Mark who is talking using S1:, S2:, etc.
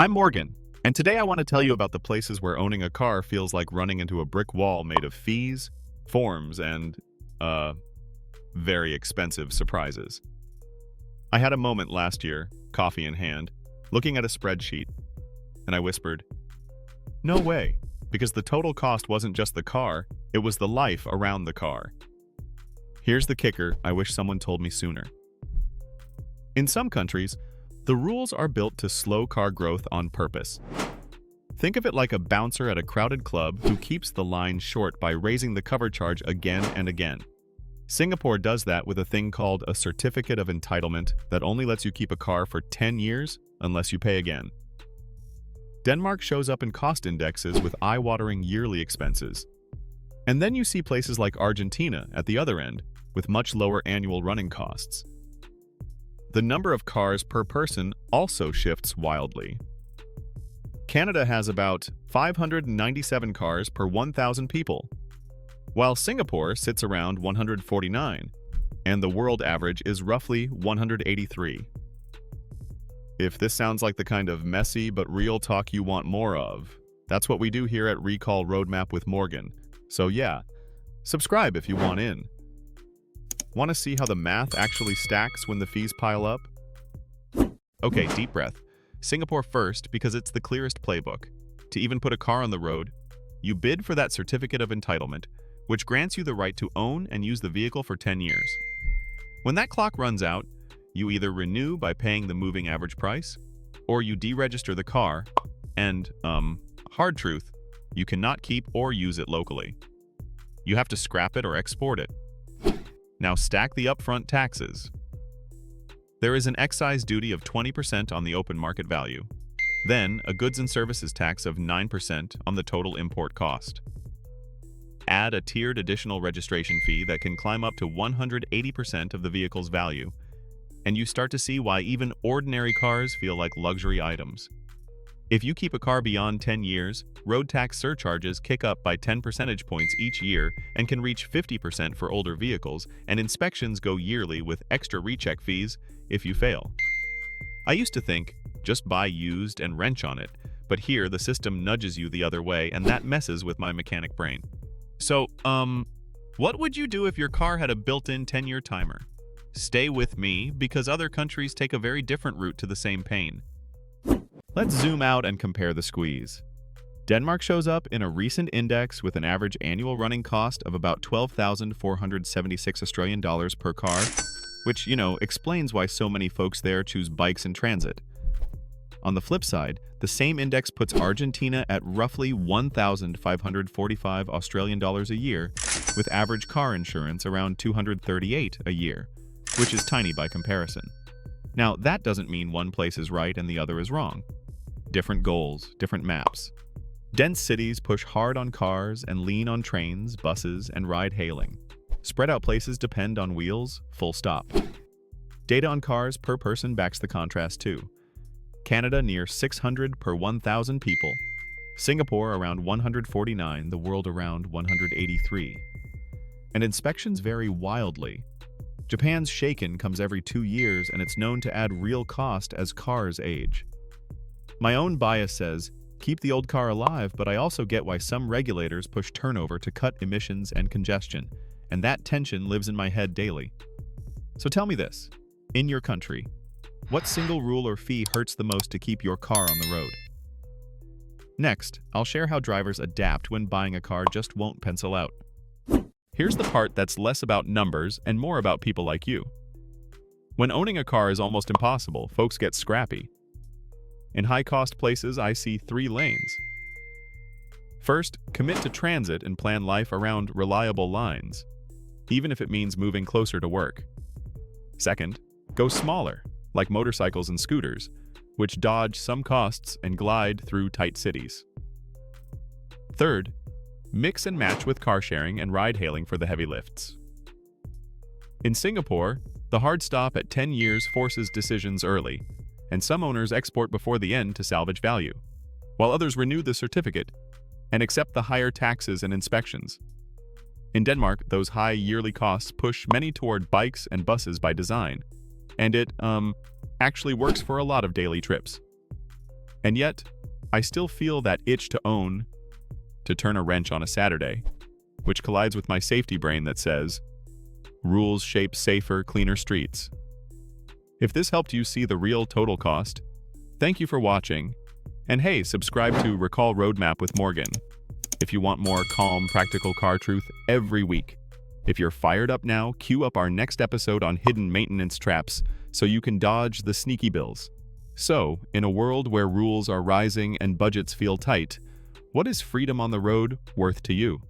S1: I'm Morgan, and today I want to tell you about the places where owning a car feels like running into a brick wall made of fees, forms, and, very expensive surprises. I had a moment last year, coffee in hand, looking at a spreadsheet, and I whispered, "No way," because the total cost wasn't just the car, it was the life around the car. Here's the kicker I wish someone told me sooner. In some countries, the rules are built to slow car growth on purpose. Think of it like a bouncer at a crowded club who keeps the line short by raising the cover charge again and again. Singapore does that with a thing called a Certificate of Entitlement that only lets you keep a car for 10 years unless you pay again. Denmark shows up in cost indexes with eye-watering yearly expenses. And then you see places like Argentina at the other end, with much lower annual running costs. The number of cars per person also shifts wildly. Canada has about 597 cars per 1,000 people, while Singapore sits around 149, and the world average is roughly 183. If this sounds like the kind of messy but real talk you want more of, that's what we do here at Recall Roadmap with Morgan. So yeah, subscribe if you want in. Want to see how the math actually stacks when the fees pile up? Okay, deep breath. Singapore first because it's the clearest playbook. To even put a car on the road, you bid for that Certificate of Entitlement, which grants you the right to own and use the vehicle for 10 years. When that clock runs out, you either renew by paying the moving average price, or you deregister the car, and, hard truth, you cannot keep or use it locally. You have to scrap it or export it. Now stack the upfront taxes. There is an excise duty of 20% on the open market value, then a goods and services tax of 9% on the total import cost. Add a tiered additional registration fee that can climb up to 180% of the vehicle's value, and you start to see why even ordinary cars feel like luxury items. If you keep a car beyond 10 years, road tax surcharges kick up by 10 percentage points each year and can reach 50% for older vehicles, and inspections go yearly with extra recheck fees if you fail. I used to think, just buy used and wrench on it, but here the system nudges you the other way, and that messes with my mechanic brain. So, what would you do if your car had a built-in 10-year timer? Stay with me, because other countries take a very different route to the same pain. Let's zoom out and compare the squeeze. Denmark shows up in a recent index with an average annual running cost of about 12,476 Australian dollars per car, which, explains why so many folks there choose bikes in transit. On the flip side, the same index puts Argentina at roughly 1,545 Australian dollars a year, with average car insurance around 238 a year, which is tiny by comparison. Now, that doesn't mean one place is right and the other is wrong. Different goals, different maps. Dense cities push hard on cars and lean on trains, buses, and ride-hailing. Spread out places depend on wheels, full stop. Data on cars per person backs the contrast too. Canada near 600 per 1,000 people. Singapore around 149, the world around 183. And inspections vary wildly. Japan's Shaken comes every 2 years, and it's known to add real cost as cars age. My own bias says, keep the old car alive, but I also get why some regulators push turnover to cut emissions and congestion, and that tension lives in my head daily. So tell me this, in your country, what single rule or fee hurts the most to keep your car on the road? Next, I'll share how drivers adapt when buying a car just won't pencil out. Here's the part that's less about numbers and more about people like you. When owning a car is almost impossible, folks get scrappy. In high-cost places, I see 3 lanes. First, commit to transit and plan life around reliable lines, even if it means moving closer to work. Second, go smaller, like motorcycles and scooters, which dodge some costs and glide through tight cities. Third, mix and match with car sharing and ride-hailing for the heavy lifts. In Singapore, the hard stop at 10 years forces decisions early, and some owners export before the end to salvage value, while others renew the certificate and accept the higher taxes and inspections. In Denmark, those high yearly costs push many toward bikes and buses by design, and it actually works for a lot of daily trips. And yet, I still feel that itch to own, to turn a wrench on a Saturday, which collides with my safety brain that says, rules shape safer, cleaner streets. If this helped you see the real total cost, thank you for watching. And hey, subscribe to Recall Roadmap with Morgan if you want more calm, practical car truth every week. If you're fired up now, queue up our next episode on hidden maintenance traps so you can dodge the sneaky bills. So, in a world where rules are rising and budgets feel tight, what is freedom on the road worth to you?